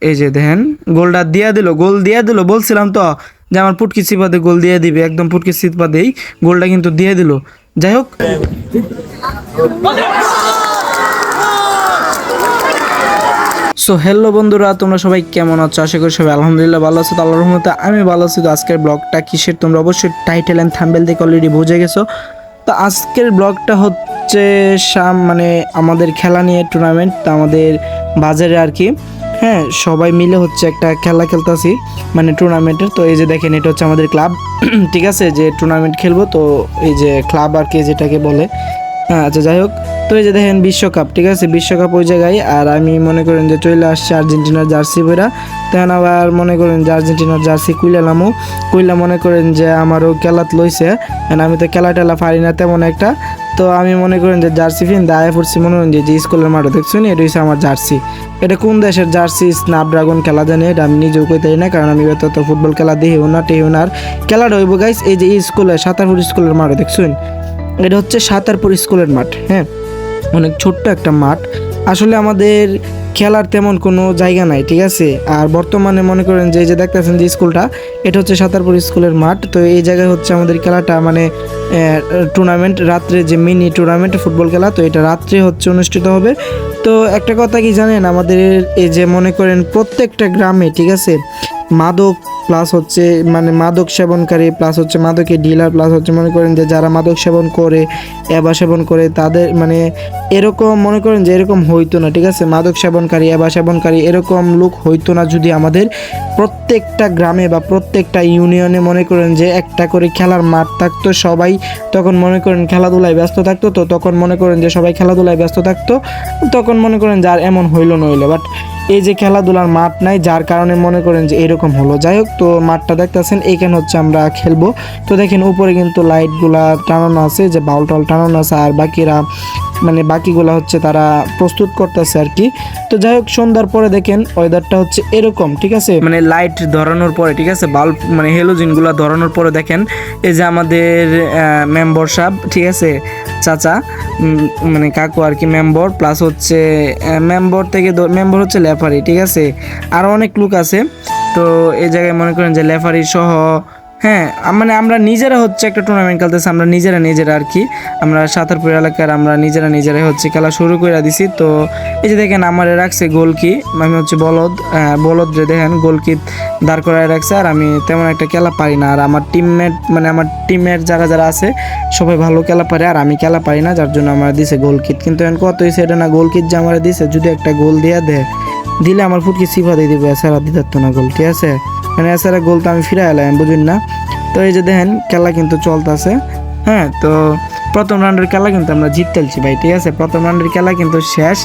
এই যে দেখেন গোলটা দিয়া দিল, গোল দিয়া দিল, বলছিলাম তো যে আমার পুটকি চিপাতে গোল দিয়ে দিবে, একদম পুটকি চিপাতেই গোলটা কিন্তু দিয়ে দিল। যাই হোক, সো হ্যালো বন্ধুরা, তোমরা সবাই কেমন আছো? আশা করি সবাই আলহামদুলিল্লাহ ভালো আছো। আল্লাহর রহমতে আমি ভালো আছি। তো আজকের ব্লগটা কিসের তোমরা অবশ্যই টাইটেল এন্ড থাম্বনেল দেখে অলরেডি বুঝে গেছো। তো আজকের ব্লগটা হচ্ছে মানে আমাদের খেলা নিয়ে টুর্নামেন্ট, তো আমাদের বাজারে আর কি। হ্যাঁ, সবাই মিলে হচ্ছে একটা খেলা খেলতেছি মানে টুর্নামেন্টের। তো এই যে দেখেন, এটা হচ্ছে আমাদের ক্লাব ঠিক আছে, যে টুর্নামেন্ট খেলবো। তো এই যে ক্লাব আর কি যেটাকে বলে। হ্যাঁ আচ্ছা, যাই হোক। তো এই যে দেখেন বিশ্বকাপ, ঠিক আছে, বিশ্বকাপ ওই জায়গায়। আর আমি মনে করেন যে চলে আসছে আর্জেন্টিনার জার্সি পরা। তখন আবার মনে করেন যে আর্জেন্টিনার জার্সি কুইলালামও কুইলা, মনে করেন যে আমারও খেলাত লইছে। আমি তো খেলা টেলা পারি না তেমন একটা। তো আমি মনে করেন যে জার্সি ফিন দায় পড়ছি, মনে করেন যে স্কুলের মাঠে দেখছেন, এটা হচ্ছে আমার জার্সি। এটা কোন দেশের জার্সি স্ন্যাপড্রাগন খেলা জানি, এটা আমি নিজেও কইতে না, কারণ আমি তো ফুটবল খেলা দেখিও না টেহিও না। আর খেলাটা হইব গাইস এই যে স্কুলে সাঁতারপুর স্কুলের মাঠে দেখছেন, এটা হচ্ছে সাঁতারপুর স্কুলের মাঠ। হ্যাঁ, অনেক ছোট্ট একটা মাঠ। আসলে আমাদের খেলার তেমন কোনো জায়গা নাই, ঠিক আছে। আর বর্তমানে মনে করেন যে এই যে দেখতেছেন যে স্কুলটা, এটা হচ্ছে সাঁতারপুর স্কুলের মাঠ। তো এই জায়গায় হচ্ছে আমাদের খেলাটা, মানে টুর্নামেন্ট রাত্রে, যে মিনি টুর্নামেন্ট ফুটবল খেলা, তো এটা রাত্রে হচ্ছে অনুষ্ঠিত হবে। তো একটা কথা কি জানেন, আমাদের এই যে মনে করেন প্রত্যেকটা গ্রামে, ঠিক আছে, মাদক প্লাস হচ্ছে মানে মাদক সেবনকারী প্লাস হচ্ছে মাদকের ডিলার প্লাস হচ্ছে মনে করেন যে যারা মাদক সেবন করে, অ্যাবা সেবন করে, তাদের মানে এরকম মনে করেন যে এরকম হইতো না, ঠিক আছে। মাদক সেবনকারী, অ্যাবা সেবনকারী এরকম লোক হইতো না যদি আমাদের প্রত্যেকটা গ্রামে বা প্রত্যেকটা ইউনিয়নে মনে করেন যে একটা করে খেলার মাঠ থাকতো। সবাই তখন মনে করেন খেলাধুলায় ব্যস্ত থাকতো। তো তখন মনে করেন যে সবাই খেলাধুলায় ব্যস্ত থাকতো, তখন মনে করেন যে আর এমন হইলো নইলো। বাট এই যে খেলাধুলার মাঠ নাই, যার কারণে মনে করেন যে এরকম হলো। যাই হোক, তো মাঠটা দেখতেছেন, এইখানে হচ্ছে আমরা খেলবো। তো দেখেন উপরে কিন্তু লাইটগুলা টানানো আছে, যে বাউল টাউল টানানো আছে, আর বাকিরা মানে বাকিগুলা হচ্ছে তারা প্রস্তুত করতেছে আর কি। তো যাই হোক, সন্ধ্যার পরে দেখেন ওয়েদারটা হচ্ছে এরকম, ঠিক আছে, মানে লাইট ধরানোর পরে, ঠিক আছে, বাল্ব মানে হেলোজিনগুলা ধরানোর পরে দেখেন এই যে আমাদের মেম্বার সাহেব, ঠিক আছে, চাচা মানে কাকু আর কি, মেম্বার প্লাস হচ্ছে মেম্বার থেকে মেম্বার হচ্ছে লেফারি, ঠিক আছে, আরও অনেক লোক আছে। তো এই জায়গায় মনে করেন যে লেফারি সহ, হ্যাঁ, মানে আমরা নিজেরা হচ্ছে একটা টুর্নামেন্ট খেলতেছি, আমরা নিজেরা আর কি, আমরা সাঁতারপুর এলাকার আমরা নিজেরাই হচ্ছে খেলা শুরু করে দিছি। তো এই যে দেখেন আমার রাখছে গোলকি, আমি হচ্ছে বলদ যে দেখেন গোলকি দাঁড় করায় রাখছে। আর আমি তেমন একটা খেলা পারি না, আর আমার টিমমেট মানে আমার টিমের যারা আছে সবাই ভালো খেলা পারে, আর আমি খেলা পারি না, যার জন্য আমার দিছে গোলকিট। কিন্তু এখন কত হয়েছে এটা না, গোলকিট যে আমার দিছে, যদি একটা গোল দিলে আমার ফুটকি সিফা দিয়ে দিবে, এছাড়া দিতে না গোল, ঠিক আছে। মানে এছাড়া গোল তো আমি ফিরে এলাম, বুঝুন না। তো এই যে দেখেন খেলা কিন্তু চলতেছে। হ্যাঁ, তো প্রথম রাউন্ডের খেলা কিন্তু আমরা জিততেছি ভাই, ঠিক আছে। প্রথম রাউন্ডের খেলা কিন্তু শেষ,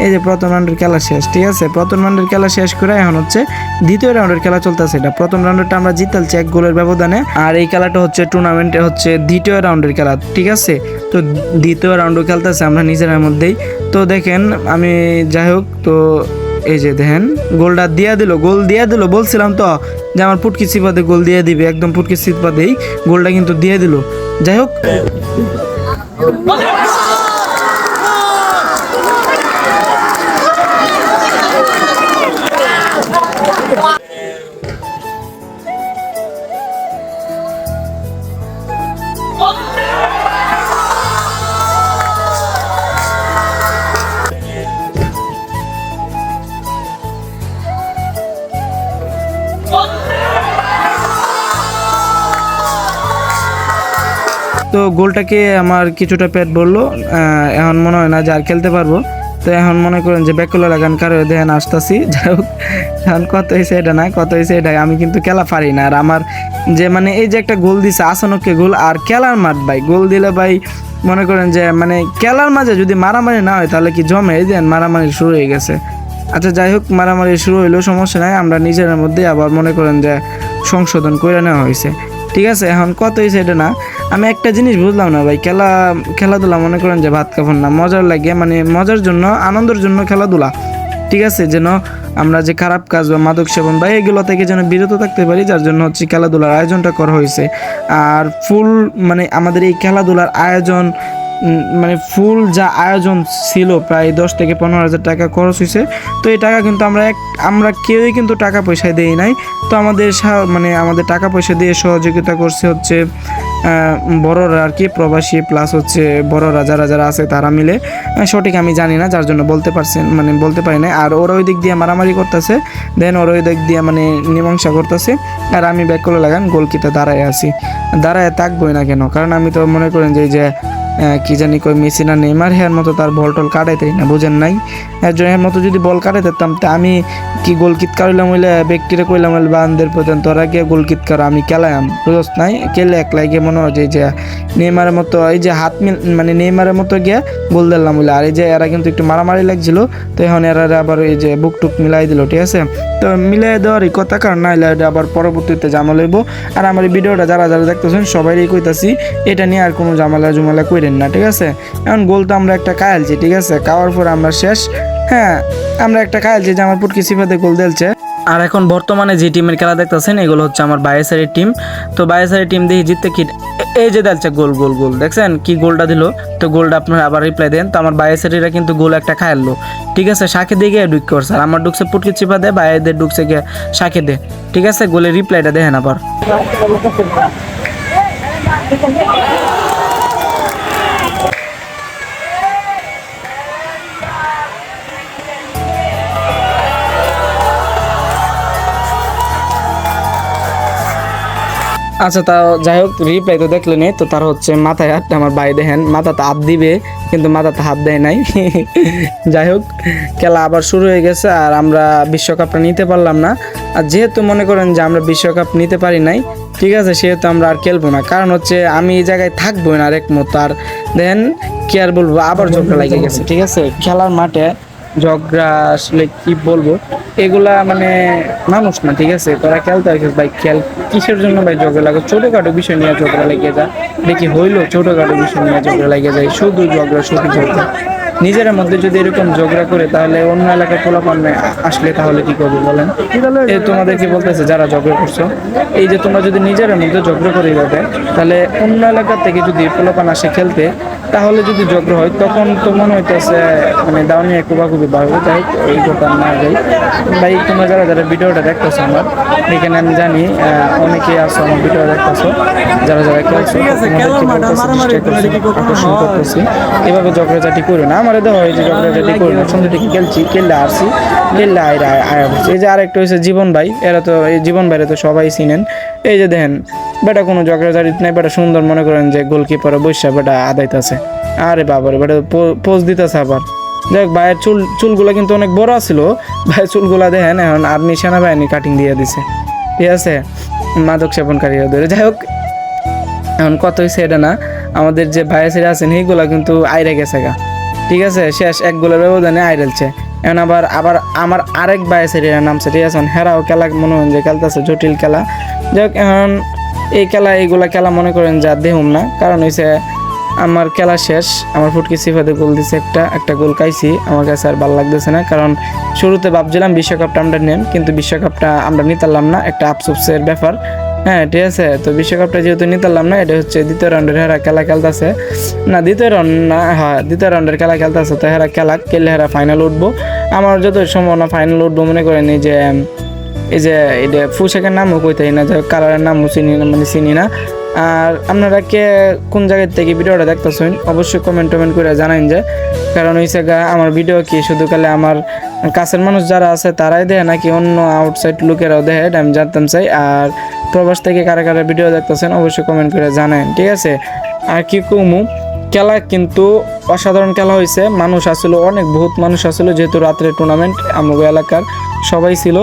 এই যে প্রথম রাউন্ডের খেলা শেষ, ঠিক আছে। প্রথম রাউন্ডের খেলা শেষ করে এখন হচ্ছে দ্বিতীয় রাউন্ডের খেলা চলতেছে। এটা প্রথম রাউন্ডটা আমরা জিততেছি 1 গোলের ব্যবধানে, আর এই খেলাটা হচ্ছে টুর্নামেন্টে হচ্ছে দ্বিতীয় রাউন্ডের খেলা, ঠিক আছে। তো দ্বিতীয় রাউন্ডও খেলতেছে আমরা নিজেদের মধ্যেই। তো দেখেন আমি, যাই হোক, তো এই যে দেখেন গোলটা গোল দিয়া দিল, বলছিলাম তো যে আমার পুটকি চিপাতে গোল দিয়ে দিবে, একদম পুটকি চিপাতেই গোলটা কিন্তু দিয়ে দিল। যাই হোক, তো গোলটাকে আমার কিছুটা পেট বললো, এখন মনে হয় না যে আর খেলতে পারবো। তো এখন মনে করেন যে ব্যাকুলা লাগান কারো দেখেন আসতেছি। যাই হোক, এখন কত হয়েছে এটা না, কত হয়েছে এটা, আমি কিন্তু খেলা পারি না। আর আমার যে মানে এই যে একটা গোল দিছে আসানকে গোল, আর খেলার মাঠ ভাই, গোল দিলে ভাই মনে করেন যে মানে খেলার মাঝে যদি মারামারি না হয় তাহলে কি জমে, এই দেন মারামারি শুরু হয়ে গেছে। আচ্ছা যাই হোক, মারামারি শুরু হইলেও সমস্যা নাই, আমরা নিজের মধ্যে আবার মনে করেন যে সংশোধন করে নেওয়া হয়েছে, ঠিক আছে। এখন কত হয়েছে এটা না, আমি একটা জিনিস বুঝলাম না ভাই, খেলাধুলা মনে করেন যে ভাত কাপড় না, মজার লাগে, মানে মজার জন্য আনন্দের জন্য খেলাধুলা, ঠিক আছে, যেন আমরা যে খারাপ কাজ বা মাদক সেবন বা এগুলো থেকে যেন বিরত থাকতে পারি, যার জন্য হচ্ছে খেলাধুলার আয়োজনটা করা হয়েছে। আর ফুল মানে আমাদের এই খেলাধুলার আয়োজন মানে ফুল যা আয়োজন ছিল প্রায় 10 থেকে 15 হাজার টাকা খরচ হয়েছে। তো এই টাকা কিন্তু আমরা কেউই কিন্তু টাকা পয়সা দেই নাই। তো মানে আমাদের টাকা পয়সা দিয়ে সহযোগিতা করছে হচ্ছে বড়রা আর কি, প্রবাসী প্লাস হচ্ছে বড়রা যারা যারা আছে তারা মিলে। সঠিক আমি জানি না, যার জন্য বলতে পারি না। আর ওরা ওই দিক দিয়ে মারামারি করতেছে, দেন ওরা ওই দিক দিয়ে মানে মীমাংসা করতেছে, আর আমি ব্যাক করে লাগান গোলকিতে দাঁড়ায় থাকবোই না কেন, কারণ আমি তো মনে করেন যে কি জানি কই মেসি না নেইমার হেয়ার মতো তার বল টল কাটাইতেই না, বুঝেন নাই। এর মতো যদি বল কাটাইতাম তা আমি কি গোলকিত কারলাম হইলে ব্যক্তিরে কইলাম হইলে বান্ধের প্রধান তোরা গিয়ে গোলকিত কার আমি খেলাম বুঝস নাই, খেলে একলাই গিয়ে মনে হয় যে নেইমারের মতো এই যে হাত মানে নেইমারের মতো গিয়ে গোল দিলাম বলে। আর এই যে এরা কিন্তু একটু মারামারি লাগছিল, তো এখন এরা আবার এই যে বুক টুক মিলাই দিল, ঠিক আছে। তো মিলাই দেওয়ারই কথা, কারণ না হলে আবার পরবর্তীতে ঝামেলা হইব। আর আমার এই ভিডিওটা যারা যারা দেখতেছেন সবাইই কইতাছি এটা নিয়ে আর কোনো ঝামেলা কইরেন না, ঠিক আছে। এখন গোল তো আমরা একটা খাইলছি, ঠিক আছে, খাওয়ার পর আমরা শেষ। হ্যাঁ, আমরা একটা খাইলছি যে আমার পুটকি সিফাতে গোল দিলছে। আর এখন বর্তমানে যে টিমের খেলা দেখতেছেন এগুলো হচ্ছে আমার বায়েসারের টিম। তো বায়েসারের টিম দিয়ে জিততে কি এই যে দিলছে গোল দেখছেন কি গোলটা দিল। তো গোলটা আপনারা আবার রিপ্লাই দেন। তো আমার বায়েসারিরা কিন্তু গোল একটা খাইলো, ঠিক আছে। শাকে দিয়ে গিয়ে ঢুক করছে, আর আমার ঢুকছে পুটকি চিপা দেয়, বায়েদের ঢুকছে গিয়ে শাকে দে, ঠিক আছে। গোলের রিপ্লাইটা দেখেন আবার। আচ্ছা, তা যাই হোক, রিপ্লাই তো দেখলেন। তো তার হচ্ছে মাথায় হাত, আমার ভাই দেখেন মাথাতে হাত দিবে কিন্তু মাথাতে হাত দেয় নাই। যাই হোক, খেলা আবার শুরু হয়ে গেছে, আর আমরা বিশ্বকাপটা নিতে পারলাম না। আর যেহেতু মনে করেন যে আমরা বিশ্বকাপ নিতে পারি নাই, ঠিক আছে, সেহেতু আমরা আর খেলবো না। কারণ হচ্ছে আমি এই জায়গায় থাকবো না আর একমত। আর দেন কি আর বলবো, আবার ঝগড়া লাগে গেছে, ঠিক আছে। খেলার মাঠে ঝগড়া আসলে কি বলবো, এগুলা মানে মানুষ না, ঠিক আছে। তোরা খেলতে আসিস ভাই, খেল কিসের জন্য ভাই ঝগড়া লাগে? ছোটখাটো বিষয় নিয়ে ঝগড়া লেগে যায়, দেখি হইলো ছোটখাটো বিষয় নিয়ে ঝগড়া লেগে যায়, শুধু ঝগড়া। নিজের মধ্যে যদি এরকম ঝগড়া করে, তাহলে অন্য এলাকায় পোলাপান আসলে তাহলে কি করবে বলেন? এই তোমাদেরকে বলতেছে যারা ঝগড়া করছো, এই যে তোমরা যদি নিজের মধ্যে ঝগড়া করে যাবে, তাহলে অন্য এলাকা থেকে যদি পোলাপান আসে খেলতে, তাহলে যদি ঝগড়া হয় তখন তো মনে হইতেছে মানে দাউনিয়া খুবই ভালো। যাই এই কথা না যাই ভাই, তোমরা যারা যারা ভিডিওটা দেখতেছো আমার এখানে, আমি জানি অনেকে আছো আমার ভিডিও দেখতেছো, যারা যারা খেলছো আকর্ষণ করতেছি, এভাবে ঝগড়াঝাটি করো না। আমার দেওয়া হয় যে ঝগড়াঝাটি করি না, সুন্দর থেকে খেললে আসছি, খেললে আয়া বলছি। এই যে আরেকটা হয়েছে জীবন ভাই, এরা তো এই জীবন ভাইরা তো সবাই চিনেন। এই যে দেখেন বেটা কোনো ঝগড়াঝাটি নাই, বেটা সুন্দর মনে করেন যে গোলকিপারে বৈশা বেটা আদাইতেছে, আরে বাবারে বেটা পোজ দিতেছে আবার। দেখ ভাইয়ের চুলগুলা কিন্তু অনেক বড় ছিল, ভাইয়ের চুলগুলা দেখেন এখন আর্মি সেনাবাহিনী কাটিং দিয়ে দিছে, ঠিক আছে, মাদক সেবনকারীরা ধরে। যাই হোক, এখন কত হয়েছে এটা না, আমাদের যে ভাইয়াসিরা আছেন এইগুলা কিন্তু আইরে গেছে গা, ঠিক আছে, শেষ এক গোলের ব্যবধানে আইরেলছে। এখন আবার আমার আরেক ভাইয়াসিরা নামছে, ঠিক আছে, হেরাও খেলা মনে হয় যে খেলতেছে জটিল খেলা। যাই হোক, এখন এইগুলা খেলা মনে করেন যা দেহুম না, কারণ হয়েছে আমার খেলা শেষ, আমার ফুটকি সিফাতে গোল দিছে, একটা গোল খাইছি, আমার কাছে আর ভালো লাগতেছে না। কারণ শুরুতে ভাবছিলাম বিশ্বকাপটা আমরা নেন, কিন্তু বিশ্বকাপটা আমরা নিতারলাম না, একটা আফসোসের ব্যাপার। হ্যাঁ, ঠিক আছে। তো বিশ্বকাপটা যেহেতু নিতারলাম না, এটা হচ্ছে দ্বিতীয় রাউন্ডের হেরা খেলা খেলতেছে না, দ্বিতীয় রাউন্ডের খেলা খেলতেছে। তো হেরা খেললে হেরা ফাইনাল উঠবো, আমার যত সম্ভাবনা ফাইনাল উঠবো। মনে করেন এই যে এটা পোশাকের নামও কইতাই না, যে কালারের নামও চিনি না। আর আপনারা কে কোন জায়গার থেকে ভিডিওটা দেখতেছেন অবশ্যই কমেন্ট করে জানাইন যে, কারণ হইছে আমার ভিডিও কি শুধু কালে আমার কাছের মানুষ যারা আছে তারাই দেয় নাকি অন্য আউটসাইড লোকেরাও দেয়, এটা আমি জানতাম চাই। আর প্রবাস থেকে কারা কারা ভিডিও দেখতেছেন অবশ্যই কমেন্ট করে জানাইন, ঠিক আছে। আর কি কমু, খেলা কিন্তু অসাধারণ খেলা হয়েছে, মানুষ আসলে বহুত মানুষ আসলে, যেহেতু রাত্রে টুর্নামেন্ট আমাদের এলাকার সবাই ছিল।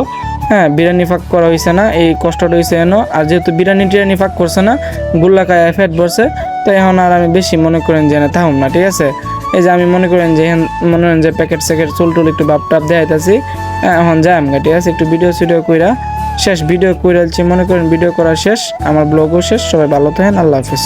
হ্যাঁ, বিরিয়ানি ফাঁক করা হয়েছে না, এই কষ্টটা হয়েছে এনো। আর যেহেতু টিরানি ফাঁক করছে না, গুল্লা খায় ফ্যাট বসছে, তো এখন আর আমি বেশি মনে করেন যে না থাকুম না, ঠিক আছে। এই যে আমি মনে করেন যে প্যাকেট চুল একটু বাপটাপ দেখাইতেছি, এখন যাই আমি, ঠিক আছে, একটু ভিডিও কইরা শেষ, ভিডিও কইরালছি, মনে করেন ভিডিও করা শেষ, আমার ব্লগও শেষ। সবাই ভালো থাকেন, আল্লাহ হাফিজ।